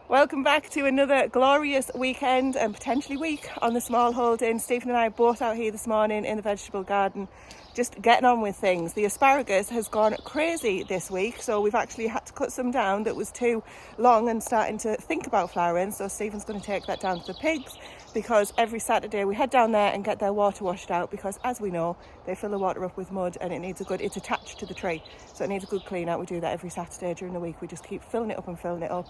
Welcome back to another glorious weekend and potentially week on the Smallholding. Stephen and I are both out here this morning in the vegetable garden, just getting on with things. The asparagus has gone crazy this week, so we've actually had to cut some down that was too long and starting to think about flowering. So Stephen's going to take that down to the pigs, because every Saturday we head down there and get their water washed out, because as we know, they fill the water up with mud and it's attached to the tree, so it needs a good clean out. We do that every Saturday during the week. We just keep filling it up and filling it up.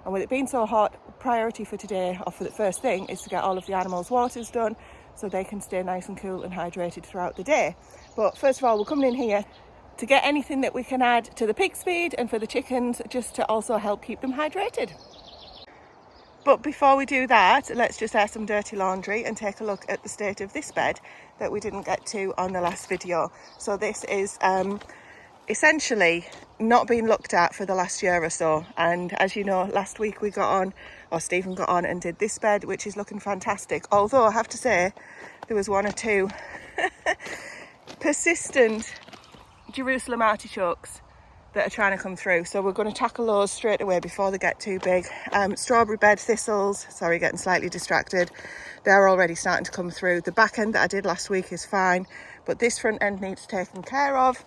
And with it being so hot, priority for today, or for the first thing, is to get all of the animals' waters done so they can stay nice and cool and hydrated throughout the day. But first of all, we're coming in here to get anything that we can add to the pig's feed and for the chickens, just to also help keep them hydrated. But before we do that, let's just air some dirty laundry and take a look at the state of this bed that we didn't get to on the last video. So this is essentially not been looked at for the last year or so, and as you know, last week Stephen got on and did this bed, which is looking fantastic. Although I have to say, there was one or two persistent Jerusalem artichokes that are trying to come through, so we're going to tackle those straight away before they get too big. Strawberry bed thistles, sorry, getting slightly distracted, they're already starting to come through. The back end that I did last week is fine, but this front end needs taken care of.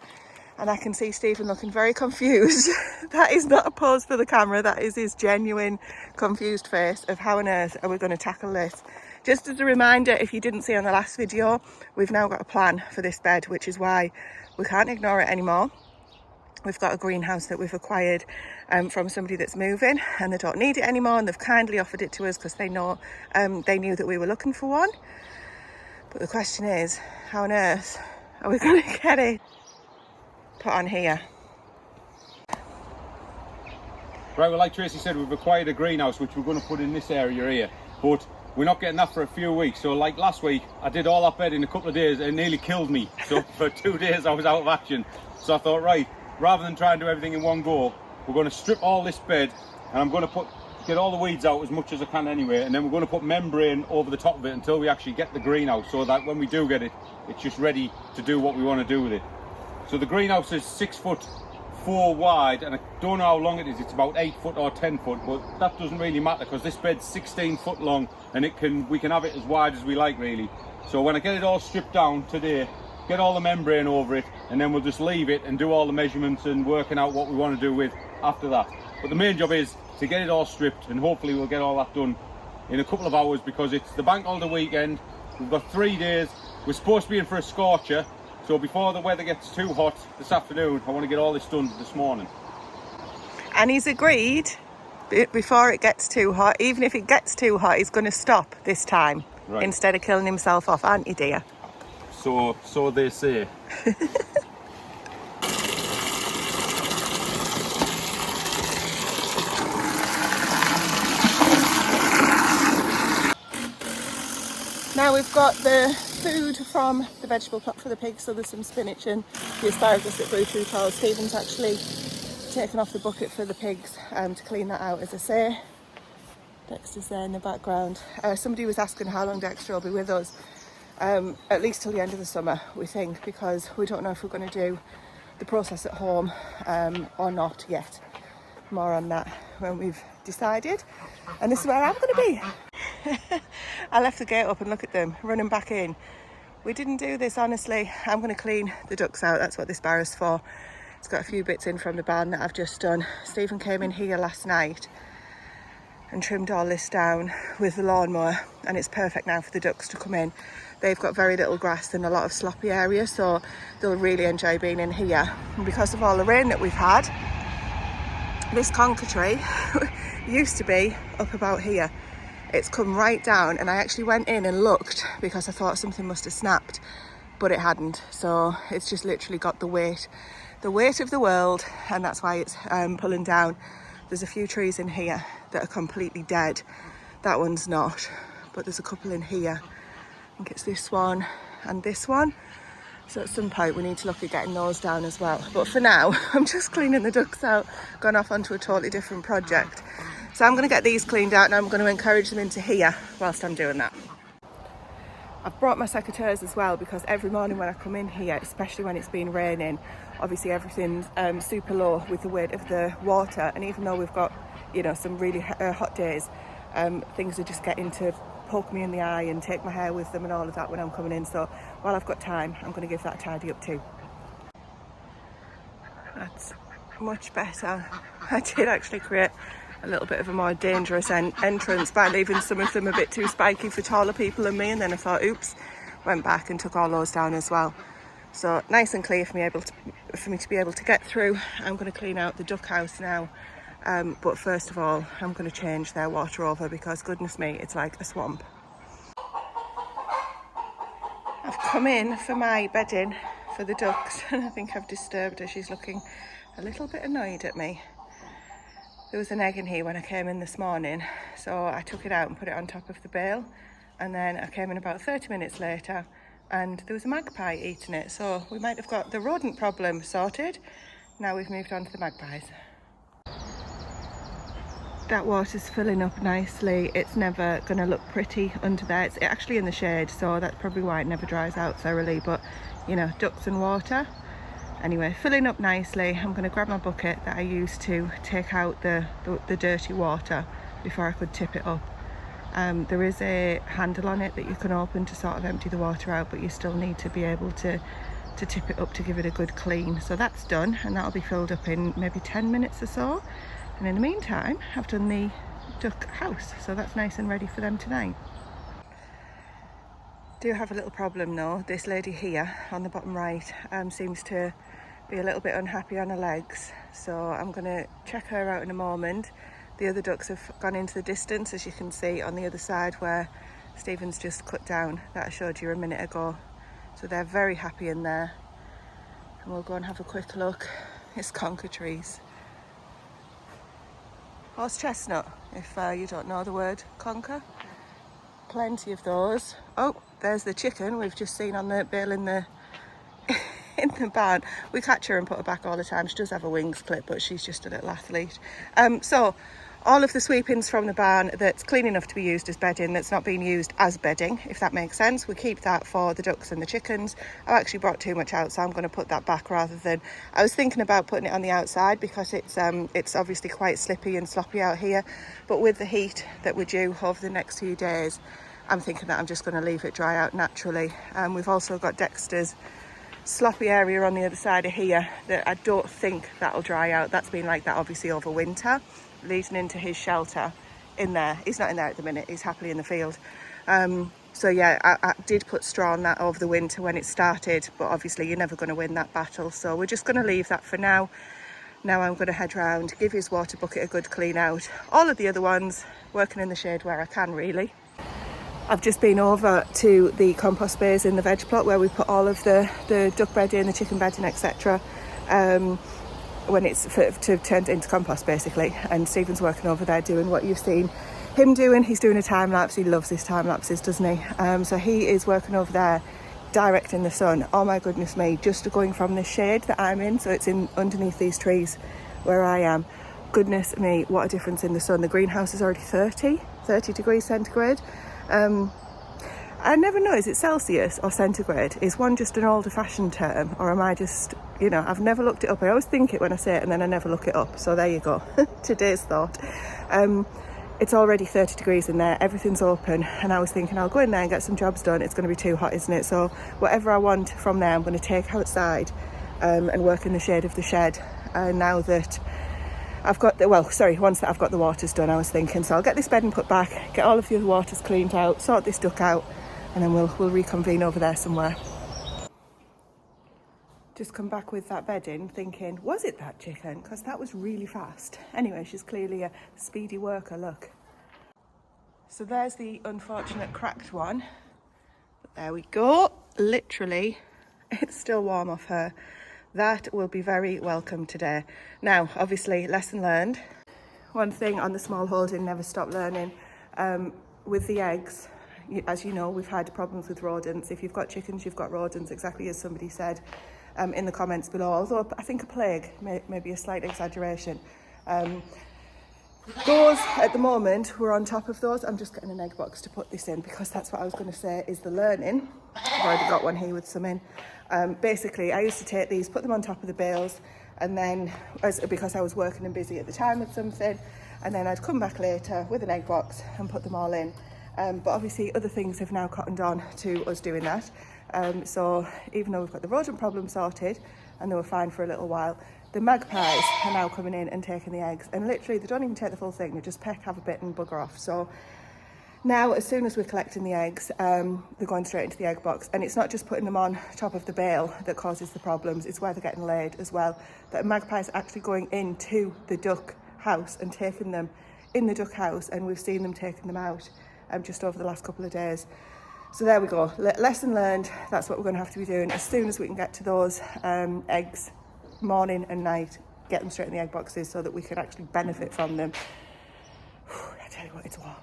And I can see Stephen looking very confused. That is not a pose for the camera, that is his genuine confused face of how on earth are we going to tackle this. Just as a reminder, if you didn't see on the last video, we've now got a plan for this bed, which is why we can't ignore it anymore. We've got a greenhouse that we've acquired from somebody that's moving, and they don't need it anymore, and they've kindly offered it to us because they know they knew that we were looking for one. But the question is, how on earth are we going to get it put on here? Right, well, like Tracy said, we've acquired a greenhouse which we're going to put in this area here, but we're not getting that for a few weeks. So like last week, I did all that bed in a couple of days and it nearly killed me. So for 2 days I was out of action. So I thought, right, rather than try and do everything in one go, we're going to strip all this bed, and I'm going to get all the weeds out as much as I can anyway, and then we're going to put membrane over the top of it until we actually get the greenhouse, so that when we do get it, it's just ready to do what we want to do with it. So the greenhouse is 6'4" wide, and I don't know how long it is. It's about 8 foot or 10 foot, but that doesn't really matter because this bed's 16 foot long, and we can have it as wide as we like, really. So when I get it all stripped down today, get all the membrane over it, and then we'll just leave it and do all the measurements and working out what we want to do with after that. But the main job is to get it all stripped, and hopefully we'll get all that done in a couple of hours, because it's the bank holiday weekend. We've got 3 days. We're supposed to be in for a scorcher. So before the weather gets too hot this afternoon, I want to get all this done this morning. And he's agreed, before it gets too hot, even if it gets too hot, he's going to stop this time, right, instead of killing himself off, aren't you, dear? So they say. Now we've got the food from the vegetable plot for the pigs, so there's some spinach and the asparagus that grew through tall. Stephen's actually taken off the bucket for the pigs to clean that out, as I say. Dexter's there in the background. Somebody was asking how long Dexter will be with us. At least till the end of the summer, we think, because we don't know if we're going to do the process at home or not yet. More on that when we've decided. And this is where I'm going to be. I left the gate up and look at them running back in. We didn't do this, honestly. I'm going to clean the ducks out. That's what this barrow's for. It's got a few bits in from the barn that I've just done. Stephen came in here last night and trimmed all this down with the lawnmower, and it's perfect now for the ducks to come in. They've got very little grass and a lot of sloppy area, so they'll really enjoy being in here. And because of all the rain that we've had, this conker tree used to be up about here. It's come right down, and I actually went in and looked because I thought something must have snapped, but it hadn't. So it's just literally got the weight of the world, and that's why it's pulling down. There's a few trees in here that are completely dead. That one's not, but there's a couple in here. I think it's this one and this one. So at some point we need to look at getting those down as well. But for now, I'm just cleaning the ducks out, gone off onto a totally different project. So I'm going to get these cleaned out, and I'm going to encourage them into here whilst I'm doing that. I've brought my secateurs as well, because every morning when I come in here, especially when it's been raining, obviously everything's super low with the weight of the water, and even though we've got you know, some really hot days, things are just getting to poke me in the eye and take my hair with them and all of that when I'm coming in. So while I've got time, I'm going to give that a tidy up too. That's much better. I did actually create a little bit of a more dangerous entrance by leaving some of them a bit too spiky for taller people than me, and then I thought, oops, went back and took all those down as well. So nice and clear for me to be able to get through. I'm going to clean out the duck house now, but first of all I'm going to change their water over, because goodness me, it's like a swamp. I've come in for my bedding for the ducks and I think I've disturbed her. She's looking a little bit annoyed at me. There was an egg in here when I came in this morning, so I took it out and put it on top of the bale, and then I came in about 30 minutes later and there was a magpie eating it. So we might have got the rodent problem sorted. Now we've moved on to the magpies. That water's filling up nicely. It's never going to look pretty under there. It's actually in the shade, so that's probably why it never dries out thoroughly, but you know, ducks and water. Anyway, filling up nicely. I'm going to grab my bucket that I used to take out the dirty water before I could tip it up. There is a handle on it that you can open to sort of empty the water out, but you still need to be able to tip it up to give it a good clean. So that's done, and that'll be filled up in maybe 10 minutes or so. And in the meantime, I've done the duck house, so that's nice and ready for them tonight. Do have a little problem though. This lady here on the bottom right seems to be a little bit unhappy on her legs, so I'm going to check her out in a moment. The other ducks have gone into the distance, as you can see on the other side where Stephen's just cut down that I showed you a minute ago. So they're very happy in there, and we'll go and have a quick look. It's conker trees. Horse chestnut, if you don't know the word conker. Plenty of those. Oh, there's the chicken we've just seen on the bale in the in the barn. We catch her and put her back all the time. She does have a wings clip, but she's just a little athlete. So all of the sweepings from the barn that's clean enough to be used as bedding, that's not being used as bedding, if that makes sense, we keep that for the ducks and the chickens. I've actually brought too much out, so I'm going to put that back rather than... I was thinking about putting it on the outside because it's obviously quite slippy and sloppy out here, but with the heat that we're due over the next few days, I'm thinking that I'm just going to leave it dry out naturally. We've also got Dexter's sloppy area on the other side of here that I don't think that'll dry out. That's been like that obviously over winter, leading into his shelter in there. He's not in there at the minute, he's happily in the field. So yeah, I did put straw on that over the winter when it started, but obviously you're never going to win that battle, so we're just going to leave that for now. Now I'm going to head round, give his water bucket a good clean out. All of the other ones working in the shade where I can, really. I've just been over to the compost space in the veg plot where we put all of the duck bedding, the chicken bedding, etc. When it's to turn into compost basically, and Stephen's working over there doing what you've seen him doing. He's doing a time lapse. He loves his time lapses, doesn't he? So he is working over there direct in the sun. Oh my goodness me, just going from the shade that I'm in, so it's in underneath these trees where I am. Goodness me, what a difference in the sun. The greenhouse is already 30 degrees centigrade. I never know, is it Celsius or centigrade? Is one just an older-fashioned term, or am I just, you know, I've never looked it up. I always think it when I say it and then I never look it up. So there you go, today's thought. It's already 30 degrees in there, everything's open, and I was thinking I'll go in there and get some jobs done. It's going to be too hot, isn't it? So whatever I want from there I'm going to take outside and work in the shade of the shed. Now that I've got once that I've got the waters done, I was thinking, so I'll get this bedding put back, get all of the other waters cleaned out, sort this duck out, and then we'll reconvene over there somewhere. Just come back with that bedding thinking, was it that chicken? Because that was really fast. Anyway, she's clearly a speedy worker, look. So there's the unfortunate cracked one. But there we go. Literally, it's still warm off her. That will be very welcome today. Now, obviously, lesson learned. One thing on the Smallholding, never stop learning. With the eggs, as you know, we've had problems with rodents. If you've got chickens, you've got rodents, exactly as somebody said in the comments below. Although I think a plague may be a slight exaggeration. Those, at the moment, we're on top of those. I'm just getting an egg box to put this in because that's what I was going to say is the learning. I've already got one here with some in. Basically, I used to take these, put them on top of the bales, and then, because I was working and busy at the time with something, and then I'd come back later with an egg box and put them all in. But obviously other things have now cottoned on to us doing that. So even though we've got the rodent problem sorted and they were fine for a little while, the magpies are now coming in and taking the eggs, and literally they don't even take the full thing, they just peck, have a bit and bugger off. So now as soon as we're collecting the eggs, they're going straight into the egg box, and it's not just putting them on top of the bale that causes the problems, it's where they're getting laid as well. That magpies are actually going into the duck house and taking them in the duck house, and we've seen them taking them out just over the last couple of days. So there we go, lesson learned. That's what we're going to have to be doing as soon as we can get to those eggs, morning and night, get them straight in the egg boxes so that we can actually benefit from them. I tell you what, it's warm.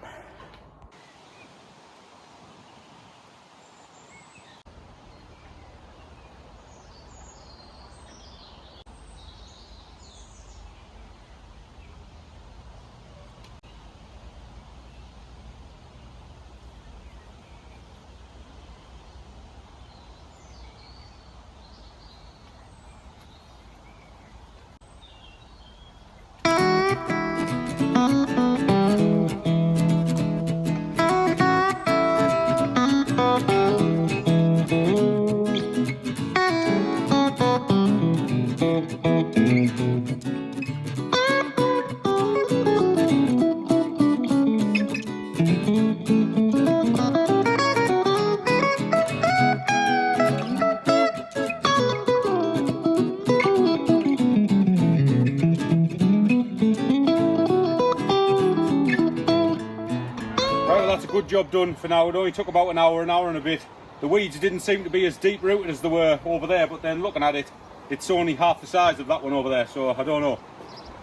Good job done for now. It only took about an hour and a bit. The weeds didn't seem to be as deep rooted as they were over there, but then looking at it, it's only half the size of that one over there, so I don't know.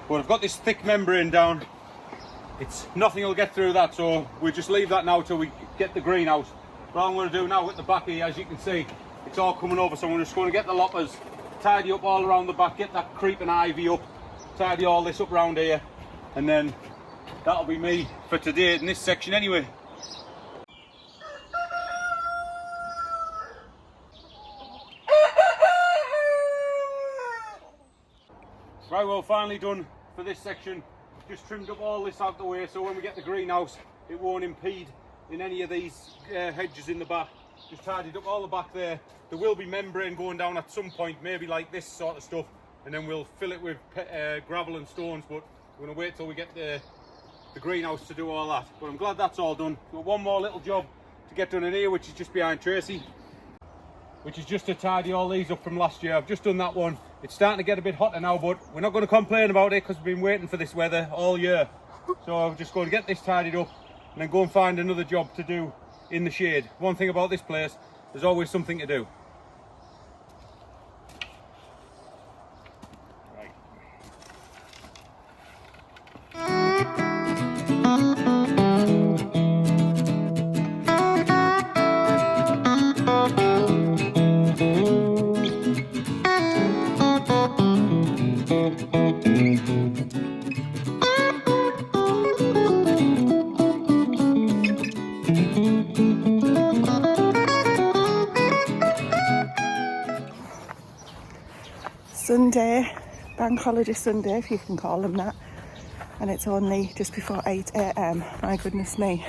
But I've got this thick membrane down. It's nothing will get through that, so we'll just leave that now till we get the greenhouse. What I'm going to do now with the back here, as you can see, it's all coming over, so I'm just going to get the loppers, tidy up all around the back, get that creeping ivy up, tidy all this up around here, and then that'll be me for today in this section anyway. Right, well, finally done for this section. Just trimmed up all this out the way, so when we get the greenhouse, it won't impede in any of these hedges in the back. Just tidied up all the back there. There will be membrane going down at some point, maybe like this sort of stuff, and then we'll fill it with gravel and stones, but we're going to wait till we get the greenhouse to do all that. But I'm glad that's all done. Got one more little job to get done in here, which is just behind Tracy, which is just to tidy all these up from last year. I've just done that one. It's starting to get a bit hotter now, but we're not going to complain about it because we've been waiting for this weather all year. So I'm just going to get this tidied up and then go and find another job to do in the shade. One thing about this place, there's always something to do. Sunday, bank holiday Sunday, if you can call them that, and it's only just before 8 AM. My goodness me,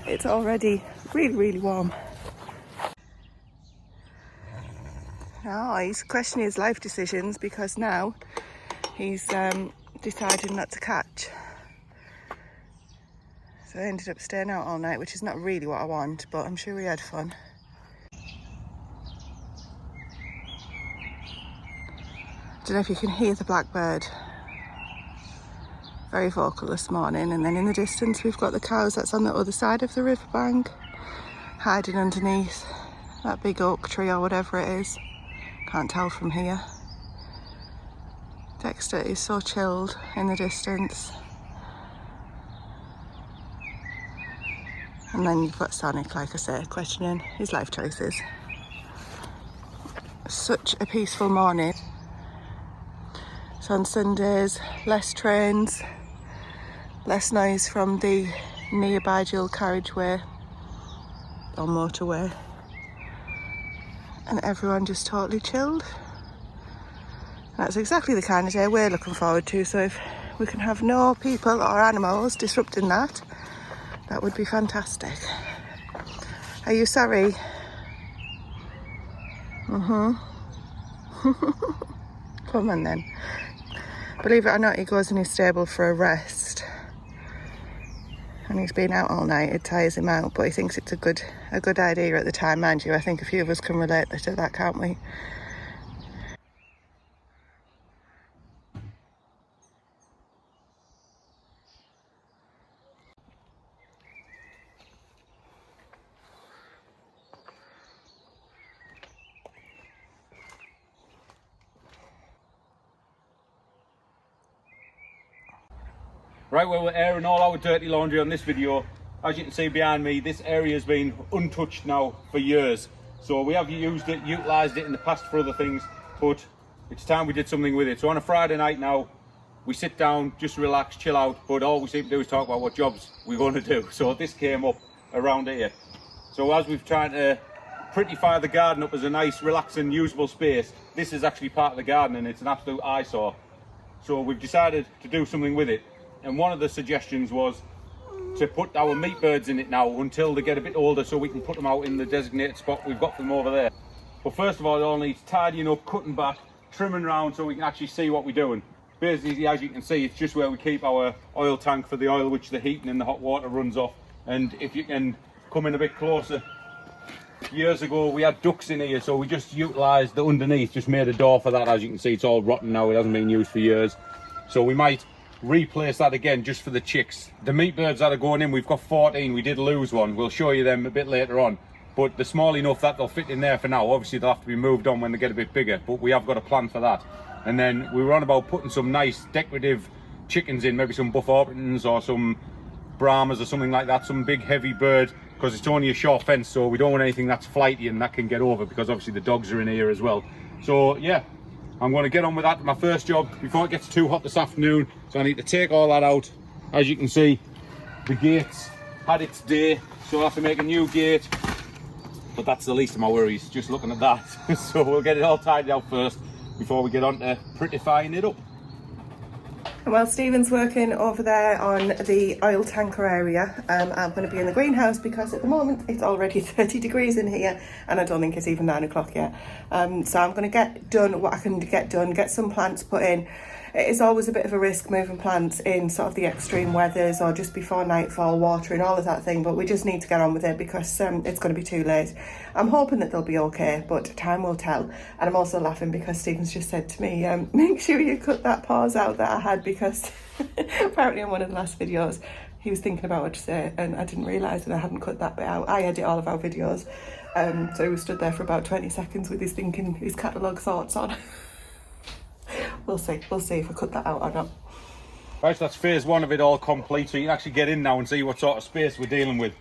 it's already really warm. Now he's questioning his life decisions because now he's decided not to catch. So I ended up staying out all night, which is not really what I want, but I'm sure we had fun. I don't know if you can hear the blackbird. Very vocal this morning. And then in the distance we've got the cows that's on the other side of the riverbank, hiding underneath that big oak tree or whatever it is. Can't tell from here. Dexter is so chilled in the distance. And then you've got Sonic, like I say, questioning his life choices. Such a peaceful morning. So on Sundays, less trains, less noise from the nearby dual carriageway or motorway, and everyone just totally chilled. And that's exactly the kind of day we're looking forward to. So if we can have no people or animals disrupting that. That would be fantastic. Are you sorry? Come on then. Believe it or not, he goes in his stable for a rest. And he's been out all night, it tires him out, but he thinks it's a good idea at the time, mind you. I think a few of us can relate to that, can't we? Right, well, we're airing all our dirty laundry on this video. As you can see behind me, this area has been untouched now for years. So we have used it, utilised it in the past for other things, but it's time we did something with it. So on a Friday night now, we sit down, just relax, chill out, but all we seem to do is talk about what jobs we're going to do. So this came up around here. So as we've tried to prettify the garden up as a nice, relaxing, usable space, this is actually part of the garden and it's an absolute eyesore. So we've decided to do something with it. And one of the suggestions was to put our meat birds in it now until they get a bit older so we can put them out in the designated spot we've got them over there. But first of all, it all needs tidying up, cutting back, trimming around so we can actually see what we're doing. Basically, as you can see, it's just where we keep our oil tank for the oil which the heating and the hot water runs off. And if you can come in a bit closer, years ago we had ducks in here, so we just utilised the underneath, just made a door for that. As you can see, it's all rotten now, it hasn't been used for years. So we might replace that again just for the chicks. The meat birds that are going in, we've got 14, we did lose one, we'll show you them a bit later on, but they're small enough that they'll fit in there for now. Obviously they'll have to be moved on when they get a bit bigger, but we have got a plan for that. And then we were on about putting some nice decorative chickens in, maybe some buff Orpingtons or some Brahmas or something like that, some big heavy bird, because it's only a short fence, so we don't want anything that's flighty and that can get over, because obviously the dogs are in here as well. So yeah, I'm going to get on with that. My first job before it gets too hot this afternoon. So I need to take all that out. As you can see, the gates had its day, so I have to make a new gate. But that's the least of my worries, just looking at that. So we'll get it all tidied out first before we get on to prettifying it up. While Stephen's working over there on the oil tanker area, I'm going to be in the greenhouse because at the moment it's already 30 degrees in here and I don't think it's even 9 o'clock yet. So I'm going to get done what I can get done, get some plants put in. It is always a bit of a risk moving plants in sort of the extreme weathers or just before nightfall, watering, all of that thing, but we just need to get on with it because it's going to be too late. I'm hoping that they'll be okay, but time will tell. And I'm also laughing because Stephen's just said to me, make sure you cut that pause out that I had, because apparently in one of the last videos he was thinking about what to say and I didn't realise that I hadn't cut that bit out. I edit all of our videos, so he was stood there for about 20 seconds with his thinking, his catalogue thoughts on. We'll see if I cut that out or not. Right, so that's phase one of it all complete, so you can actually get in now and see what sort of space we're dealing with.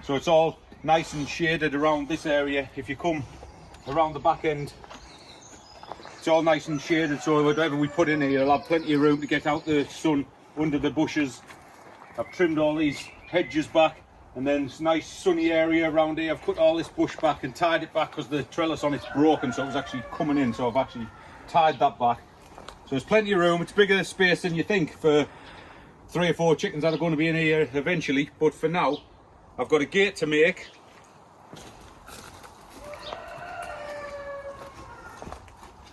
So it's all nice and shaded around this area. If you come around the back end, it's all nice and shaded, so whatever we put in here, it'll have plenty of room to get out the sun under the bushes. I've trimmed all these hedges back, and then it's a nice sunny area around here. I've cut all this bush back and tied it back because the trellis on it's broken, so it was actually coming in, so I've actually tied that back. So there's plenty of room. It's bigger space than you think for 3 or 4 chickens that are going to be in here eventually, but for now I've got a gate to make.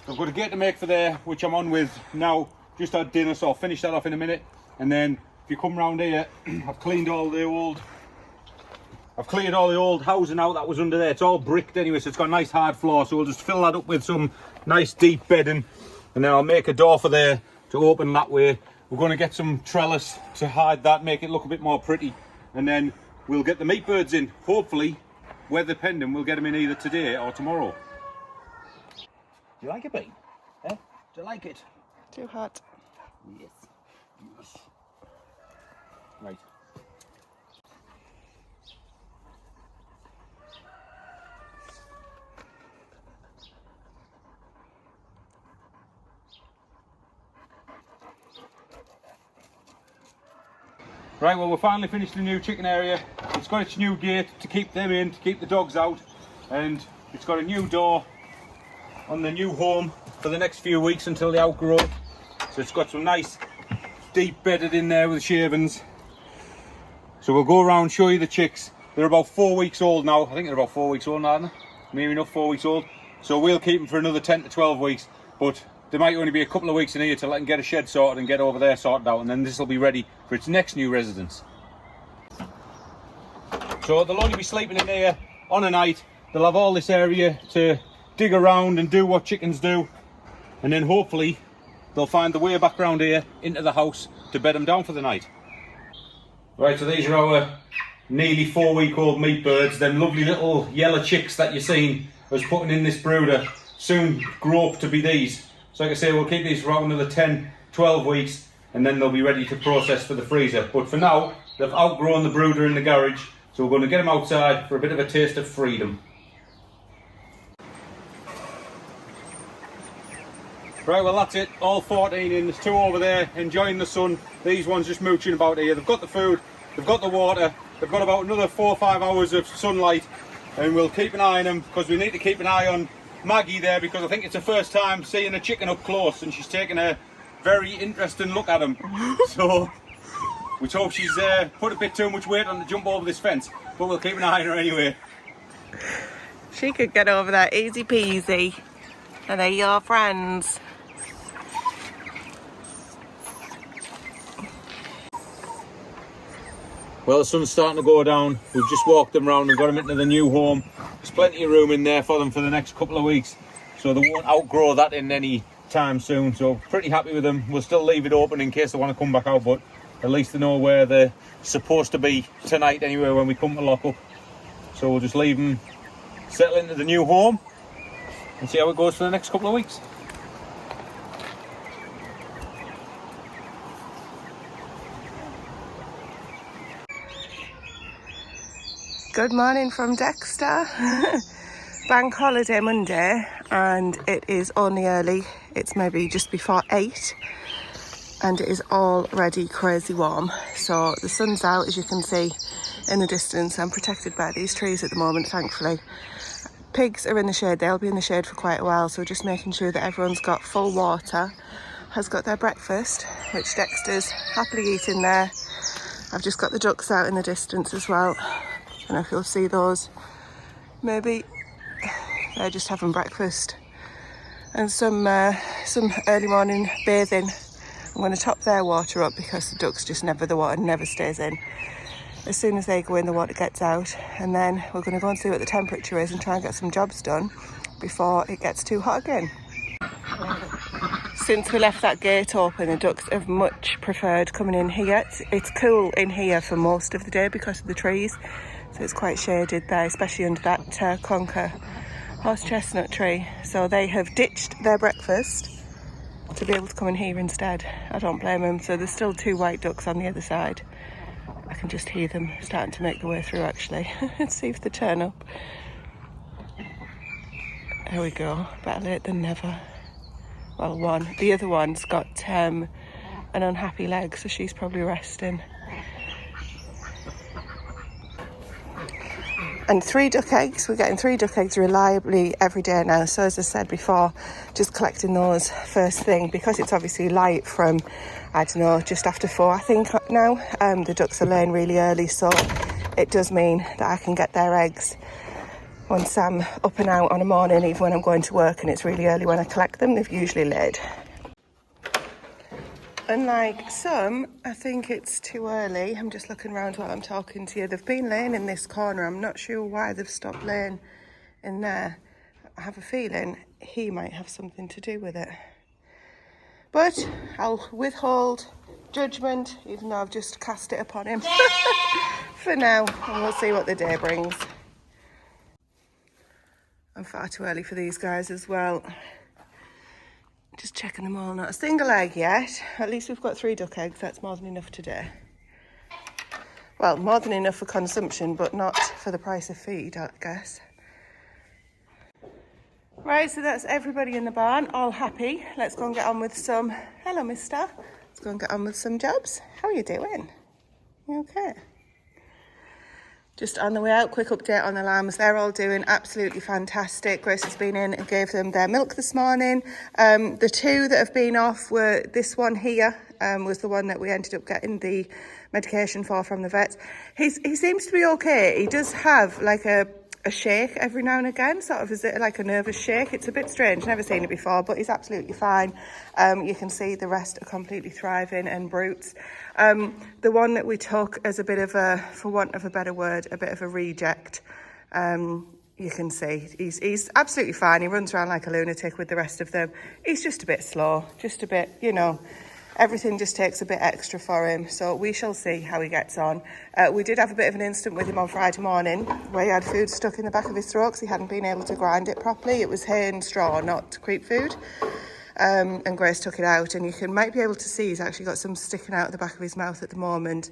I've got a gate to make for there, which I'm on with now. Just had dinner, so I'll finish that off in a minute. And then if you come round here, I've cleared all the old housing out that was under there. It's all bricked anyway, so it's got a nice hard floor, so we'll just fill that up with some nice deep bedding, and then I'll make a door for there to open that way. We're going to get some trellis to hide that, make it look a bit more pretty, and then we'll get the meat birds in. Hopefully, weather pending, we'll get them in either today or tomorrow. Do you like it, babe? Eh? Do you like it? Too hot. Yes. Yes. Right. Right, well, we're finally finished the new chicken area. It's got its new gate to keep them in, to keep the dogs out, and it's got a new door on the new home for the next few weeks until they outgrow. So it's got some nice deep bedded in there with shavings. So we'll go around, show you the chicks. They're about 4 weeks old now. I think they're about 4 weeks old now, aren't they? Maybe not 4 weeks old. So we'll keep them for another 10 to 12 weeks. But there might only be a couple of weeks in here to let them get a shed sorted and get over there sorted out. And then this will be ready for its next new residence. So they'll only be sleeping in here on a night. They'll have all this area to dig around and do what chickens do. And then hopefully they'll find the way back around here into the house to bed them down for the night. Right, so these are our nearly 4 week old meat birds. Them lovely little yellow chicks that you're seeing was putting in this brooder soon grow up to be these. So like I say, we'll keep these for about another 10, 12 weeks and then they'll be ready to process for the freezer. But for now, they've outgrown the brooder in the garage, so we're going to get them outside for a bit of a taste of freedom. Right, well that's it, all 14 in, there's 2 over there enjoying the sun, these ones just mooching about here. They've got the food, they've got the water, they've got about another 4 or 5 hours of sunlight, and we'll keep an eye on them because we need to keep an eye on Maggie there, because I think it's her first time seeing a chicken up close and she's taking a very interesting look at him. So we hope she's put a bit too much weight on to jump over this fence, but we'll keep an eye on her anyway. She could get over that easy peasy. Are they your friends? Well, the sun's starting to go down. We've just walked them around and got them into the new home. There's plenty of room in there for them for the next couple of weeks, so they won't outgrow that in any time soon. So pretty happy with them. We'll still leave it open in case they want to come back out, but at least they know where they're supposed to be tonight anyway when we come to lock up. So we'll just leave them settle into the new home and see how it goes for the next couple of weeks. Good morning from Dexter. Bank holiday Monday and it is only early. It's maybe just before 8 and it is already crazy warm. So the sun's out, as you can see in the distance. I'm protected by these trees at the moment, thankfully. Pigs are in the shade, they'll be in the shade for quite a while, so just making sure that everyone's got full water, has got their breakfast, which Dexter's happily eating there. I've just got the ducks out in the distance as well. I don't know if you'll see those. Maybe they're just having breakfast and some early morning bathing. I'm going to top their water up because the ducks just the water never stays in. As soon as they go in, the water gets out, and then we're going to go and see what the temperature is and try and get some jobs done before it gets too hot again. Since we left that gate open, the ducks have much preferred coming in here. It's cool in here for most of the day because of the trees, so it's quite shaded there, especially under that conker horse chestnut tree. So they have ditched their breakfast to be able to come in here instead. I don't blame them. So there's still 2 white ducks on the other side. I can just hear them starting to make their way through actually. Let's see if they turn up. There we go, better late than never. Well, the other one's got an unhappy leg, so she's probably resting. And 3 duck eggs, we're getting 3 duck eggs reliably every day now. So as I said before, just collecting those first thing, because it's obviously light from, I don't know, just after 4 I think now. The ducks are laying really early, so it does mean that I can get their eggs once I'm up and out on a morning, even when I'm going to work and it's really early when I collect them. They've usually laid. Unlike some, I think it's too early. I'm just looking around while I'm talking to you. They've been laying in this corner. I'm not sure why they've stopped laying in there. I have a feeling he might have something to do with it. But I'll withhold judgment, even though I've just cast it upon him for now. And we'll see what the day brings. I'm far too early for these guys as well. Just checking them all, not a single egg yet. At least we've got 3 duck eggs, that's more than enough today. Well, more than enough for consumption, but not for the price of feed, I guess. Right, so that's everybody in the barn, all happy. Let's go and get on with some, hello mister. Let's go and get on with some jobs. How are you doing? You okay? Just on the way out, quick update on the lambs. They're all doing absolutely fantastic. Grace has been in and gave them their milk this morning. The two that have been off were this one here, was the one that we ended up getting the medication for from the vet. He seems to be okay. He does have like a shake every now and again, sort of, is it like a nervous shake? It's a bit strange, never seen it before, but he's absolutely fine. You can see the rest are completely thriving and brutes. The one that we took as a bit of a, for want of a better word, a bit of a reject, you can see he's absolutely fine. He runs around like a lunatic with the rest of them. He's just a bit slow, just a bit, you know, everything just takes a bit extra for him, so we shall see how he gets on. We did have a bit of an incident with him on Friday morning where he had food stuck in the back of his throat because he hadn't been able to grind it properly. It was hay and straw, not creep food. And Grace took it out, and you might be able to see he's actually got some sticking out the back of his mouth at the moment.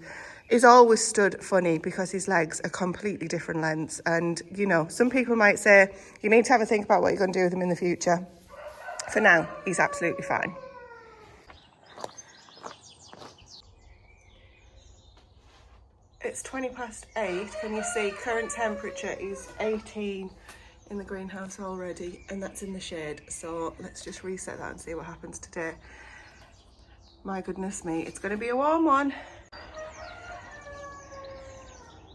He's always stood funny because his legs are completely different lengths, and you know, some people might say you need to have a think about what you're going to do with him in the future. For now, he's absolutely fine. It's 8:20. Can you see current temperature is 18 in the greenhouse already, and that's in the shade. So let's just reset that and see what happens today. My goodness me, it's going to be a warm one.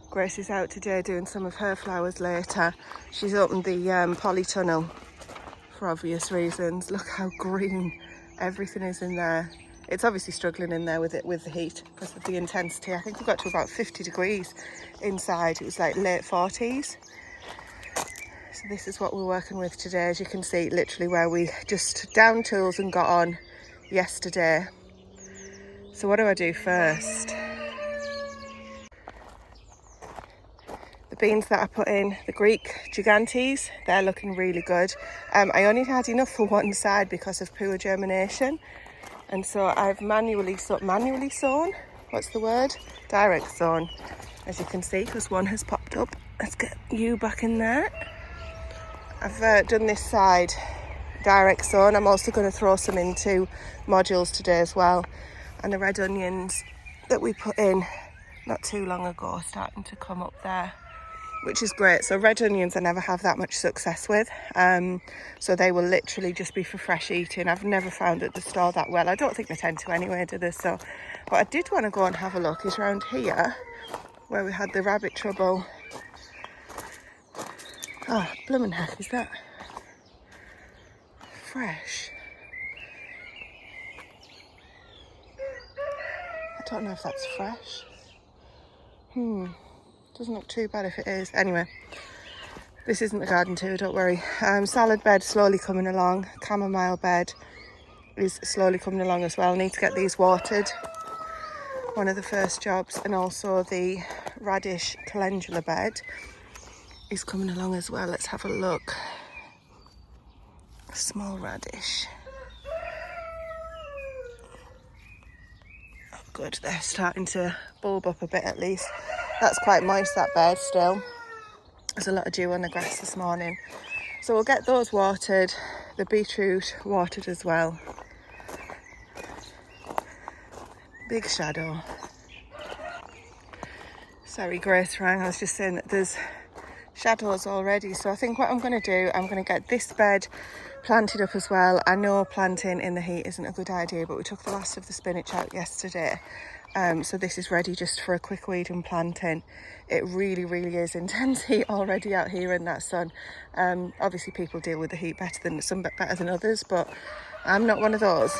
Grace is out today doing some of her flowers later. She's opened the polytunnel for obvious reasons. Look how green everything is in there. It's obviously struggling in there with the heat because of the intensity. I think we got to about 50 degrees inside. It was like late 40s. So this is what we're working with today. As you can see, literally where we just downed tools and got on yesterday. So what do I do first? The beans that I put in, the Greek gigantes, they're looking really good. I only had enough for one side because of poor germination. And so I've manually sown, what's the word? Direct sown, as you can see, because one has popped up. Let's get you back in there. I've done this side direct sown. I'm also going to throw some into modules today as well. And the red onions that we put in not too long ago are starting to come up there, which is great. So red onions I never have that much success with. So they will literally just be for fresh eating. I've never found at the store that well. I don't think they tend to anyway, do they? So what I did want to go and have a look is around here where we had the rabbit trouble. Oh, bloomin' heck, is that fresh? I don't know if that's fresh. Doesn't look too bad if it is. Anyway, this isn't the garden tour, don't worry. Salad bed slowly coming along. Chamomile bed is slowly coming along as well. Need to get these watered. One of the first jobs. And also the radish calendula bed is coming along as well. Let's have a look. Small radish. Oh, good. They're starting to bulb up a bit at least. That's quite moist, that bed still. There's a lot of dew on the grass this morning. So we'll get those watered. The beetroot watered as well. Big shadow. Sorry, Grace rang. I was just saying that there's shadows already. So I think what I'm going to do, I'm going to get this bed planted up as well. I know planting in the heat isn't a good idea, but we took the last of the spinach out yesterday. So this is ready just for a quick weed and planting. It really, really is intense heat already out here in that sun. Obviously people deal with the heat better than others, but I'm not one of those.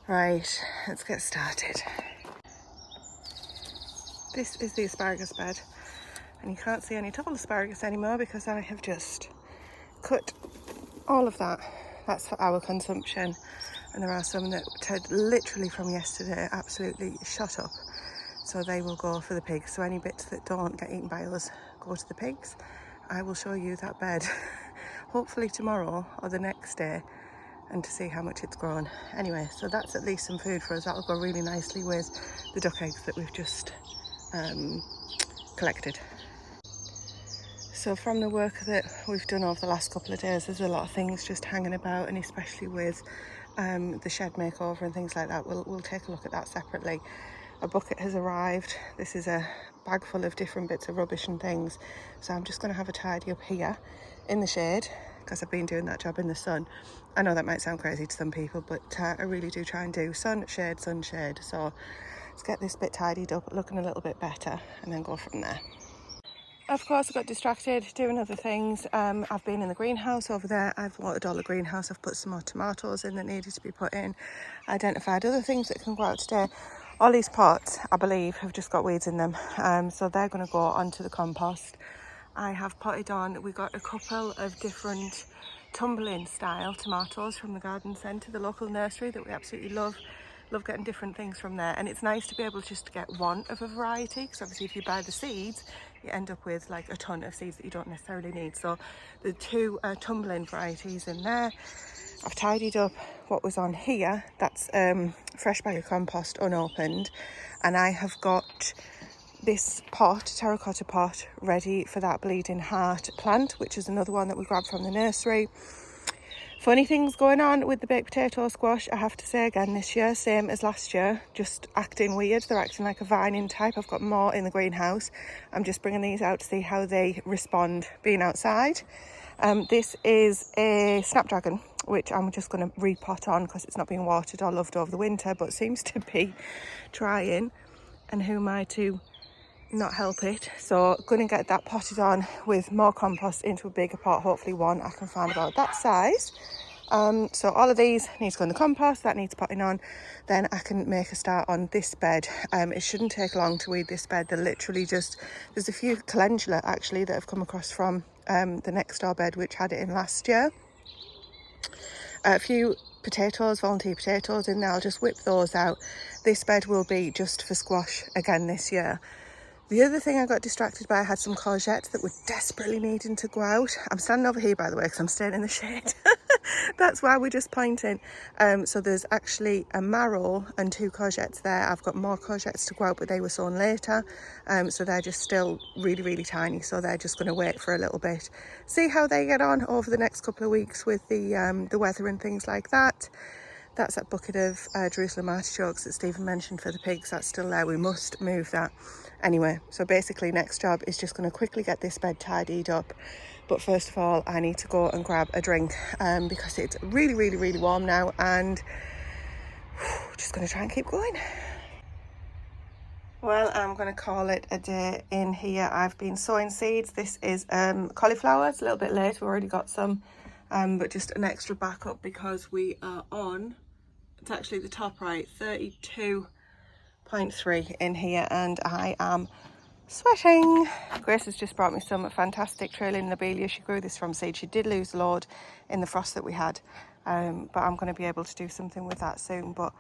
Right, let's get started. This is the asparagus bed, and you can't see any tall asparagus anymore because I have just cut all of that. That's for our consumption. And there are some that literally from yesterday absolutely shot up. So they will go for the pigs. So any bits that don't get eaten by us go to the pigs. I will show you that bed hopefully tomorrow or the next day, and to see how much it's grown. Anyway, so that's at least some food for us. That'll go really nicely with the duck eggs that we've just collected. So from the work that we've done over the last couple of days, there's a lot of things just hanging about, and especially with the shed makeover and things like that. We'll take a look at that separately. a bucket has arrived. This is a bag full of different bits of rubbish and things. So I'm just going to have a tidy up here in the shade because I've been doing that job in the sun. I know that might sound crazy to some people, but I really do try and do sun, shade, sun, shade. So let's get this bit tidied up, looking a little bit better, and then go from there. Of course, I got distracted doing other things. I've been in the greenhouse over there. I've watered all the greenhouse. I've put some more tomatoes in that needed to be put in. Identified other things that can go out today. All these pots, I believe, have just got weeds in them. So they're going to go onto the compost. I have potted on, we got a couple of different tumbling style tomatoes from the garden centre, the local nursery that we absolutely love getting different things from there. And it's nice to be able just to get one of a variety, because obviously if you buy the seeds you end up with like a ton of seeds that you don't necessarily need. So the two tumbling varieties in there. I've tidied up what was on here. That's fresh bag of compost unopened, and I have got this pot, terracotta pot, ready for that bleeding heart plant, which is another one that we grabbed from the nursery. Funny things going on with the baked potato squash, I have to say again this year, same as last year, just acting weird. They're acting like a vining type. I've got more in the greenhouse. I'm just bringing these out to see how they respond being outside. This is a snapdragon, which I'm just going to repot on because it's not being watered or loved over the winter, but seems to be trying. And who am I to not help it? So going to get that potted on with more compost into a bigger pot, hopefully one I can find about that size. So all of these need to go in the compost, that needs potting on, then I can make a start on this bed. It shouldn't take long to weed this bed. They're literally just, there's a few calendula actually that have come across from the next door bed which had it in last year. A few potatoes, volunteer potatoes in there. I'll just whip those out. This bed will be just for squash again this year. The other thing I got distracted by, I had some courgettes that were desperately needing to go out. I'm standing over here, by the way, because I'm staying in the shade. That's why we're just pointing. So there's actually a marrow and 2 courgettes there. I've got more courgettes to go out, but they were sown later. So they're just still really, really tiny. So they're just going to wait for a little bit. See how they get on over the next couple of weeks with the weather and things like that. That's that bucket of Jerusalem artichokes that Stephen mentioned for the pigs. That's still there. We must move that. Anyway, so basically next job is just going to quickly get this bed tidied up. But first of all, I need to go and grab a drink because it's really, really, really warm now, and just going to try and keep going. Well, I'm going to call it a day in here. I've been sowing seeds. This is cauliflower. It's a little bit late. We've already got some, but just an extra backup because we are on, it's actually the top right, 32.3 in here, and I am sweating. Grace has just brought me some fantastic trailing lobelia. She grew this from seed. She did lose a load in the frost that we had, but I'm going to be able to do something with that soon, but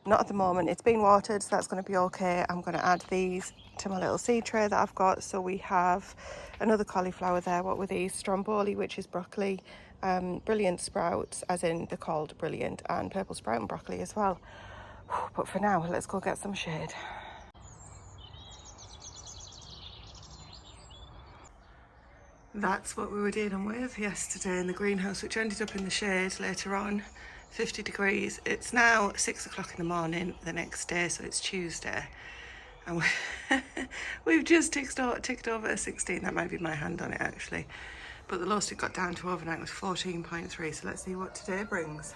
not at the moment. It's been watered, so that's going to be okay. I'm going to add these to my little seed tray that I've got. So we have another cauliflower there. What were these? Stromboli, which is broccoli, brilliant sprouts, as in they're called brilliant, and purple sprout and broccoli as well. But for now, let's go get some shade. That's what we were dealing with yesterday in the greenhouse, which ended up in the shade later on. 50 degrees. It's now 6 o'clock in the morning the next day, so it's Tuesday, and we've just ticked over a 16. That might be my hand on it actually, but the lowest it got down to overnight was 14.3. So let's see what today brings.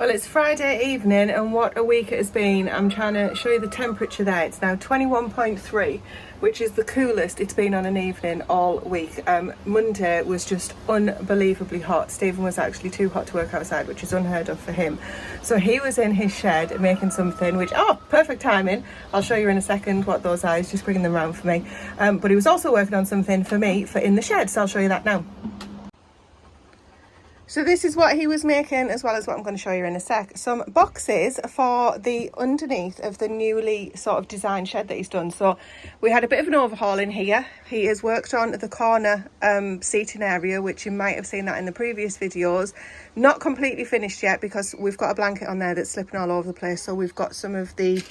Well, it's Friday evening and what a week it has been. I'm trying to show you the temperature there. It's now 21.3, which is the coolest it's been on an evening all week. Monday was just unbelievably hot. Stephen was actually too hot to work outside, which is unheard of for him. So he was in his shed making something, which, perfect timing. I'll show you in a second what those are. He's just bringing them around for me. But he was also working on something for me for in the shed, so I'll show you that now. So this is what he was making, as well as what I'm going to show you in a sec. Some boxes for the underneath of the newly sort of designed shed that he's done. So we had a bit of an overhaul in here. He has worked on the corner seating area, which you might have seen that in the previous videos. Not completely finished yet because we've got a blanket on there that's slipping all over the place. So we've got some of the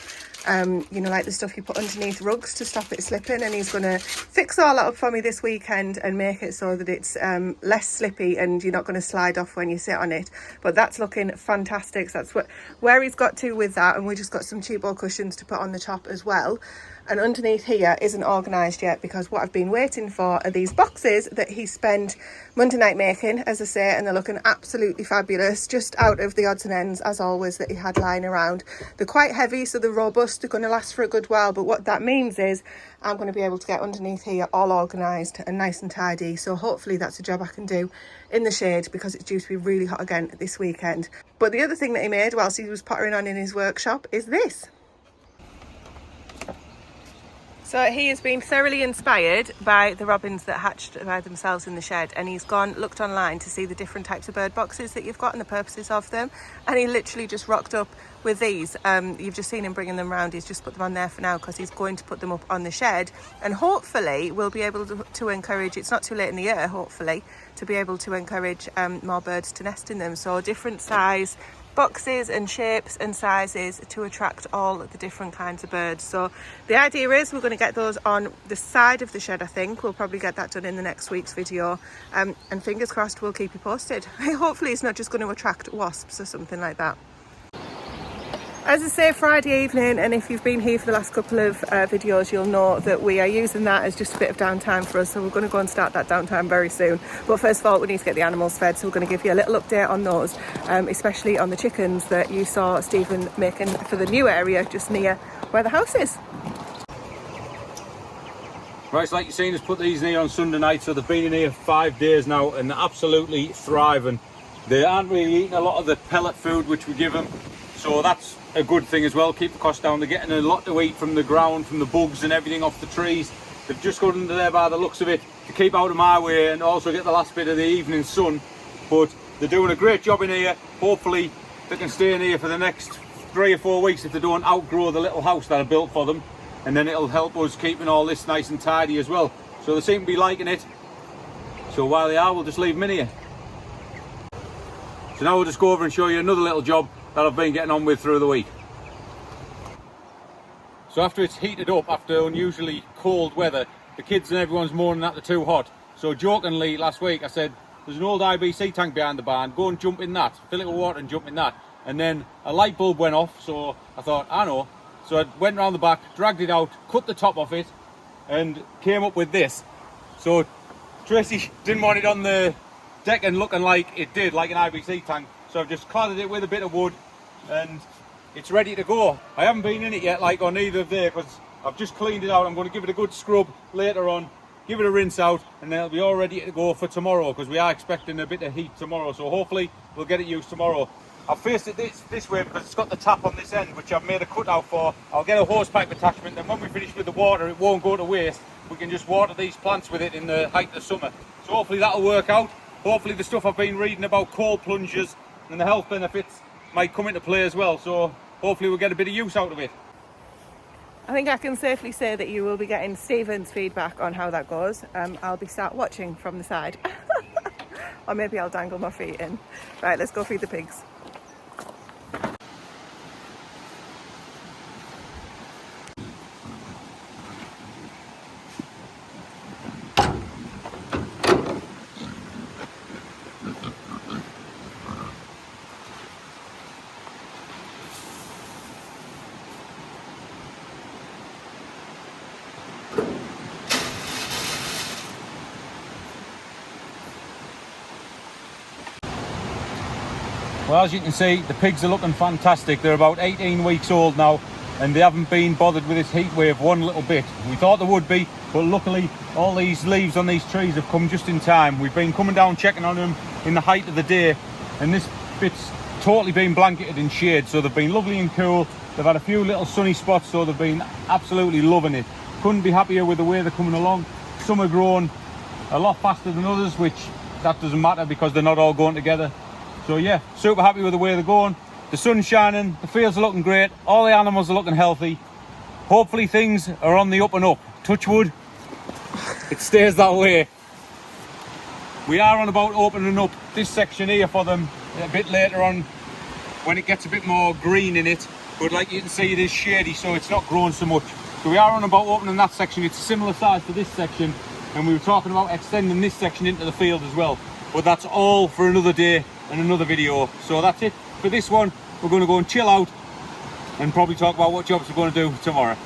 like the stuff you put underneath rugs to stop it slipping, and he's going to fix all that up for me this weekend and make it so that it's less slippy and you're not going to slide off when you sit on it. But that's looking fantastic. So that's where he's got to with that, and we just got some cheap old cushions to put on the top as well. And underneath here isn't organised yet because what I've been waiting for are these boxes that he spent Monday night making, as I say, and they're looking absolutely fabulous, just out of the odds and ends, as always, that he had lying around. They're quite heavy, so they're robust, they're going to last for a good while, but what that means is I'm going to be able to get underneath here all organised and nice and tidy. So hopefully that's a job I can do in the shade because it's due to be really hot again this weekend. But the other thing that he made whilst he was pottering on in his workshop is this. So he has been thoroughly inspired by the robins that hatched by themselves in the shed, and he's looked online to see the different types of bird boxes that you've got and the purposes of them, and he literally just rocked up with these. You've just seen him bringing them around. He's just put them on there for now because he's going to put them up on the shed, and hopefully we'll be able to encourage, it's not too late in the year hopefully, to be able to encourage more birds to nest in them. So different size boxes and shapes and sizes to attract all the different kinds of birds. So the idea is we're going to get those on the side of the shed. I think we'll probably get that done in the next week's video, and fingers crossed we'll keep you posted. Hopefully it's not just going to attract wasps or something like that. As I say, Friday evening, and if you've been here for the last couple of videos, you'll know that we are using that as just a bit of downtime for us. So we're going to go and start that downtime very soon. But first of all, we need to get the animals fed. So we're going to give you a little update on those, especially on the chickens that you saw Stephen making for the new area just near where the house is. Right, so like you've seen us put these in here on Sunday night, so they've been in here 5 days now and they're absolutely thriving. They aren't really eating a lot of the pellet food which we give them, so that's a good thing as well, keep the cost down. They're getting a lot to eat from the ground, from the bugs and everything off the trees. They've just got under there by the looks of it to keep out of my way and also get the last bit of the evening sun. But they're doing a great job in here. Hopefully they can stay in here for the next 3 or 4 weeks if they don't outgrow the little house that I built for them, and then it'll help us keeping all this nice and tidy as well. So they seem to be liking it, so while they are, we'll just leave them in here. So now we'll just go over and show you another little job that I've been getting on with through the week. So after it's heated up, after unusually cold weather, the kids and everyone's moaning that they're too hot. So jokingly last week I said, there's an old IBC tank behind the barn, go and jump in that, fill it with water and jump in that. And then a light bulb went off, so I thought, I know. So I went round the back, dragged it out, cut the top off it, and came up with this. So Tracy didn't want it on the deck and looking like it did, like an IBC tank. So I've just cladded it with a bit of wood and it's ready to go. I haven't been in it yet, like on either of there, because I've just cleaned it out. I'm going to give it a good scrub later on, give it a rinse out, and then it'll be all ready to go for tomorrow, because we are expecting a bit of heat tomorrow. So hopefully we'll get it used tomorrow. I've faced it this way because it's got the tap on this end, which I've made a cutout for. I'll get a hose pipe attachment, and when we finish with the water, it won't go to waste. We can just water these plants with it in the height of the summer. So hopefully that'll work out. Hopefully the stuff I've been reading about cold plunges and the health benefits might come into play as well, so hopefully we'll get a bit of use out of it. I think I can safely say that you will be getting Stephen's feedback on how that goes. I'll be sat watching from the side. Or maybe I'll dangle my feet in. Right, let's go feed the pigs. Well, as you can see, the pigs are looking fantastic. They're about 18 weeks old now, and they haven't been bothered with this heat wave one little bit. We thought they would be, but luckily all these leaves on these trees have come just in time. We've been coming down checking on them in the height of the day, and this bit's totally been blanketed in shade, so they've been lovely and cool. They've had a few little sunny spots, so they've been absolutely loving it. Couldn't be happier with the way they're coming along. Some are growing a lot faster than others, which that doesn't matter because they're not all going together. So yeah, super happy with the way they're going. The sun's shining, the fields are looking great, all the animals are looking healthy. Hopefully things are on the up and up. Touch wood, it stays that way. We are on about opening up this section here for them a bit later on when it gets a bit more green in it. But like you can see, it is shady, so it's not growing so much. So we are on about opening that section. It's a similar size to this section, and we were talking about extending this section into the field as well. But that's all for another day and another video. So that's it for this one. We're going to go and chill out and probably talk about what jobs we're going to do tomorrow.